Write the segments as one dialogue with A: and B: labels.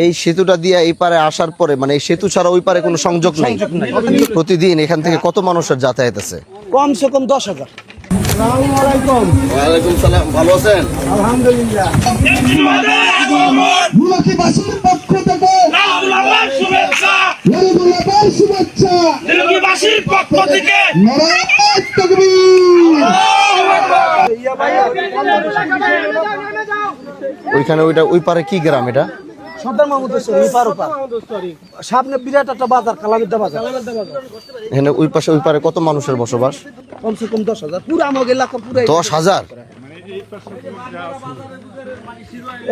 A: এই সেতুটা দিয়ে এই পারে আসার পরে মানে এই সেতু ছাড়া ওই পারে কোনো সংযোগ নেই। প্রতিদিন এখান থেকে কত মানুষের যাতায়াত আছে?
B: কমসে কম 10,000। আসসালামু আলাইকুম।
A: ওয়ালাইকুম সালাম, ভালো আছেন?
B: আলহামদুলিল্লাহ।
C: মুলাকিবাসীর পক্ষ থেকে শুভেচ্ছা, শুভেচ্ছা
D: নিলগিবাসীর পক্ষ থেকে
C: নারায়ে তাকবীর।
A: ওইখানে ওই পারে কি গ্রাম এটা?
B: সর্দার মাহমুদের সামনে বিরাট একটা বাজার, কালামিদ্দা বাজার।
A: এখানে ওই পাশে ওই পারে কত মানুষের বসবাস?
B: কমসে কম 10,000। পুরো আমার এলাকা পুরো
A: 10,000।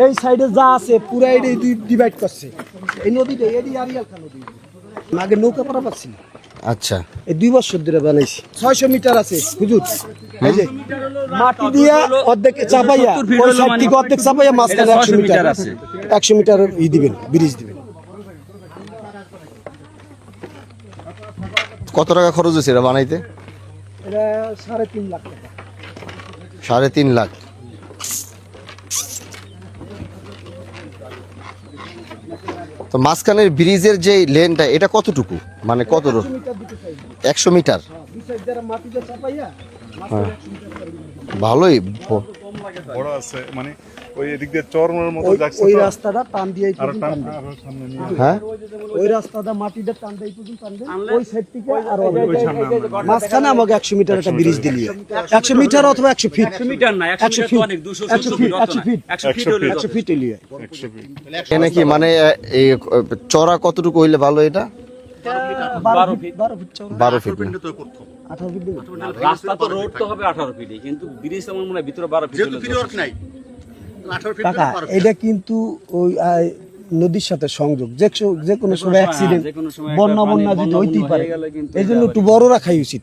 B: এই সাইডে যা আছে পুরো এটাই ডিভাইড করছে। এই নদীটা এডি আরিয়াল খান নদী। আগে নৌকা পারাপার ছিল।
A: আচ্ছা,
B: এই 2 বছর ধরে বানাইছি। 600 মিটার আছে হুজুর। এই যে মাটি দিয়া অর্ধেক চাপাইয়া ওই সাইড থেকে অর্ধেক চাপাইয়া মাঝখানে 100 মিটার আছে। 100 মিটার দিবেন, ব্রিজ দিবেন।
A: কত টাকা খরচ হয়েছে এটা বানাইতে?
B: এটা 3.5 লাখ টাকা।
A: 3.5 লাখ। তো মাঝখানের ব্রিজের যে লেনটা এটা কতটুকু, মানে কত? 100 মিটার। ভালোই
E: বড় আছে, মানে ওই এদিক দিয়ে চরমের মতো যাচ্ছে
B: ওই
E: তো।
B: রাস্তাটা টান দিয়ে
A: হ্যাঁ,
B: ওই রাস্তাটা মাটিটা টান দেয় পর্যন্ত টান দেয় ওই সাইড থেকে আর মাঝখানে আমাকে 100 মিটার একটা ব্রিজ দিলি 100 মিটার অথবা 100 ফিট।
D: 100 মিটার না, 100 মিটার তো অনেক, 200 ফিট,
B: 100 ফিট
D: 100 ফিট হলে
B: 100 ফিট এলিয়ে
A: এখানে কি মানে এই চড়া কতটুকু হইলে ভালো? এটা
B: 12 ফিট
A: 12 ফিট না?
B: 18 ফিট দিবেন।
D: রাস্তা তো রোড তো হবে 18 ফিটই, কিন্তু ব্রিজ আমার মনে হয় ভিতরে 12 ফিট হলে
B: কাকা এটা কিন্তু ওই নদীর সাথে সংযোগ, যে কোনো সময় অ্যাক্সিডেন্ট, বন্যা যদি হইতেই পারে। এই জন্য একটু বড় রাখাই উচিত।